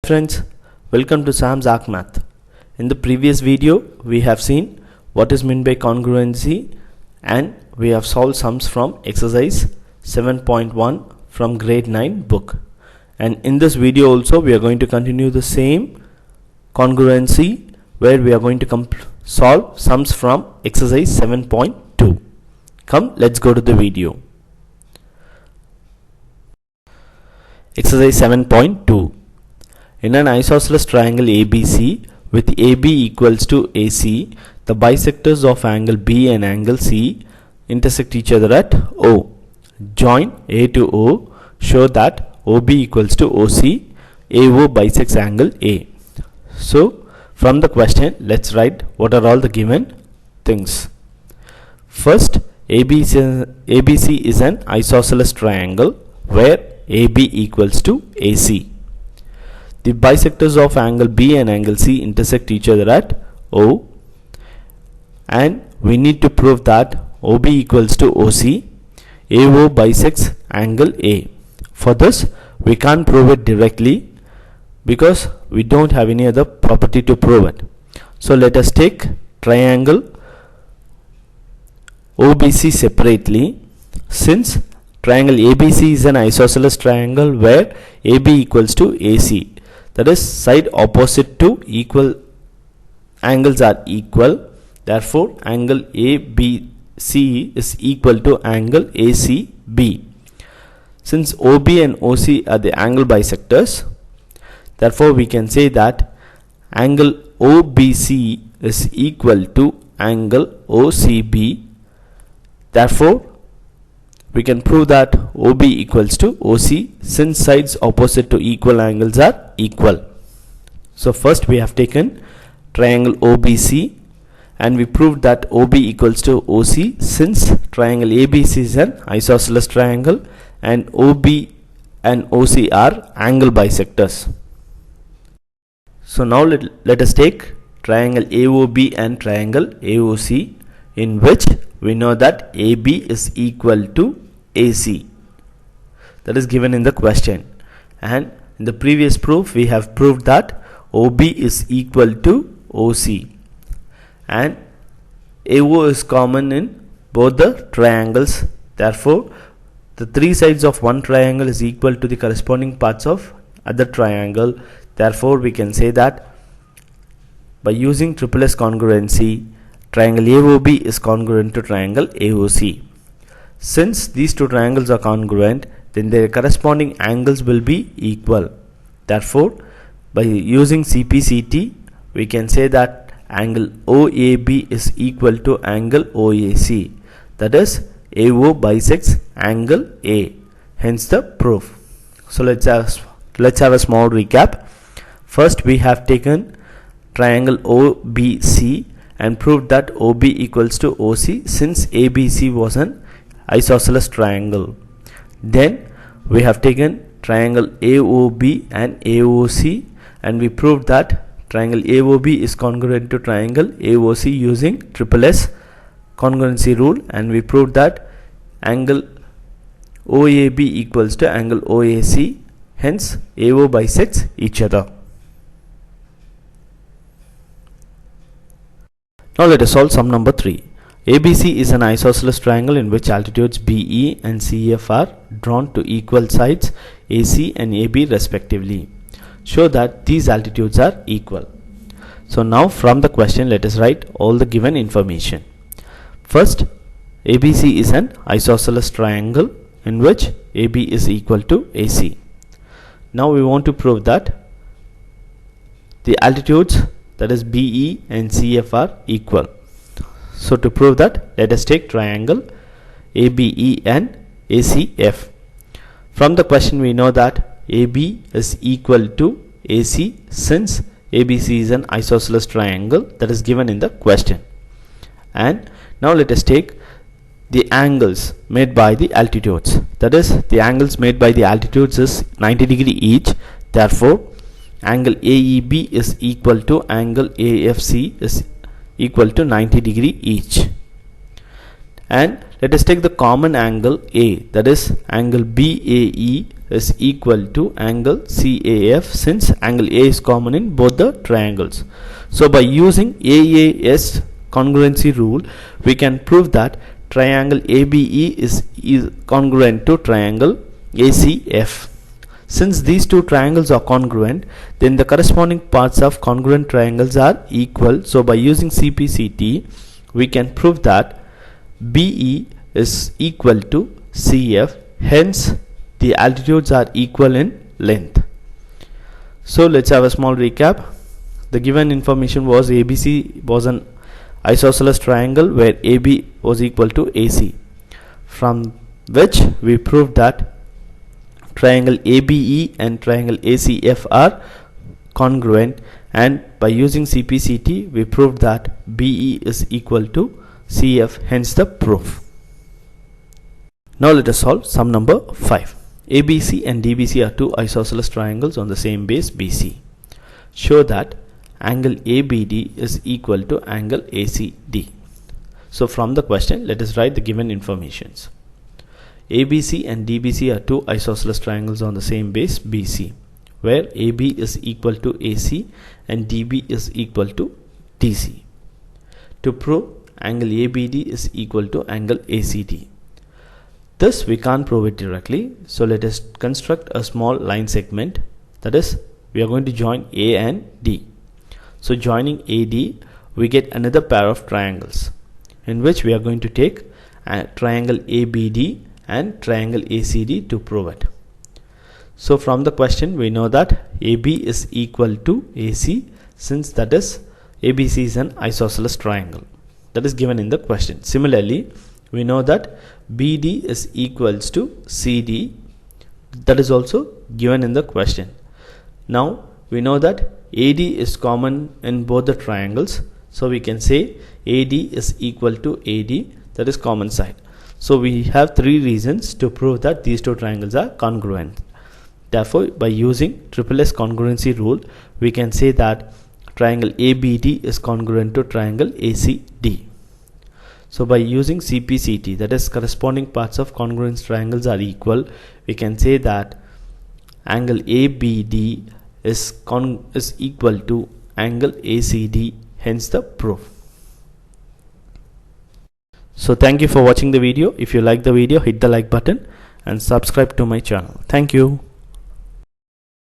friends, welcome to Sam's Arc Math. In the previous video, we have seen what is meant by congruency and we have solved sums from exercise 7.1 from grade 9 book. And in this video also, we are going to continue the same congruency where we are going to solve sums from exercise 7.2. Come, let's go to the video. Exercise 7.2. In an isosceles triangle ABC with AB equals to AC, the bisectors of angle B and angle C intersect each other at O. Join A to O, show that OB equals to OC, AO bisects angle A. So, from the question, let's write what are all the given things. First, ABC is an isosceles triangle where AB equals to AC. The bisectors of angle B and angle C intersect each other at O, and we need to prove that OB equals to OC, AO bisects angle A. For this, we can't prove it directly because we don't have any other property to prove it. So let us take triangle OBC separately. Since triangle ABC is an isosceles triangle where AB equals to AC, that is, side opposite to equal angles are equal. Therefore, angle ABC is equal to angle ACB. Since OB and OC are the angle bisectors, therefore we can say that angle OBC is equal to angle OCB. Therefore, we can prove that OB equals to OC since sides opposite to equal angles are equal. So first we have taken triangle OBC and we proved that OB equals to OC since triangle ABC is an isosceles triangle and OB and OC are angle bisectors. So now let us take triangle AOB and triangle AOC, in which we know that AB is equal to AC. That is given in the question. And in the previous proof, we have proved that OB is equal to OC. And AO is common in both the triangles. Therefore, the three sides of one triangle is equal to the corresponding parts of other triangle. Therefore, we can say that by using triple S congruency, triangle AOB is congruent to triangle AOC. Since these two triangles are congruent, then their corresponding angles will be equal. Therefore, by using CPCT, we can say that angle OAB is equal to angle OAC. That is, AO bisects angle A. Hence the proof. So let's have a small recap. First, we have taken triangle OBC and proved that OB equals to OC since ABC was an isosceles triangle. Then we have taken triangle AOB and AOC and we proved that triangle AOB is congruent to triangle AOC using triple S congruency rule, and we proved that angle OAB equals to angle OAC, hence AO bisects each other. Now let us solve sum number 3. ABC is an isosceles triangle in which altitudes BE and CF are drawn to equal sides AC and AB respectively. Show that these altitudes are equal. So now from the question, let us write all the given information. First, ABC is an isosceles triangle in which AB is equal to AC. Now we want to prove that the altitudes, that is BE and CF, are equal. So to prove that, let us take triangle ABE and ACF. From the question, we know that AB is equal to AC since ABC is an isosceles triangle, that is given in the question. And now let us take the angles made by the altitudes. That is, the angles made by the altitudes is 90 degree each. Therefore, angle AEB is equal to angle AFC is equal to 90 degree each. And let us take the common angle A, that is angle BAE is equal to angle CAF, since angle A is common in both the triangles. So by using AAS congruency rule, we can prove that triangle ABE is congruent to triangle ACF. Since these two triangles are congruent, then the corresponding parts of congruent triangles are equal. So by using CPCT, we can prove that BE is equal to CF, hence the altitudes are equal in length. So let's have a small recap. The given information was ABC was an isosceles triangle where AB was equal to AC, from which we proved that triangle ABE and triangle ACF are congruent, and by using CPCT we proved that BE is equal to CF, hence the proof. Now let us solve sum number 5. ABC and DBC are two isosceles triangles on the same base BC. Show that angle ABD is equal to angle ACD. So from the question, let us write the given informations. ABC and DBC are two isosceles triangles on the same base BC, where AB is equal to AC and DB is equal to DC. To prove angle ABD is equal to angle ACD. This we can't prove it directly, so let us construct a small line segment, that is, we are going to join A and D. So joining AD, we get another pair of triangles, in which we are going to take a triangle ABD and triangle ACD to prove it. So from the question we know that AB is equal to AC, since that is ABC is an isosceles triangle, that is given in the question. Similarly, we know that BD is equals to CD, that is also given in the question. Now we know that AD is common in both the triangles, so we can say AD is equal to AD, that is common side. So we have three reasons to prove that these two triangles are congruent. Therefore, by using SSS congruency rule, we can say that triangle ABD is congruent to triangle ACD. So by using CPCT, that is corresponding parts of congruent triangles are equal, we can say that angle ABD is equal to angle ACD, hence the proof. So thank you for watching the video. If you like the video, hit the like button and subscribe to my channel. Thank you.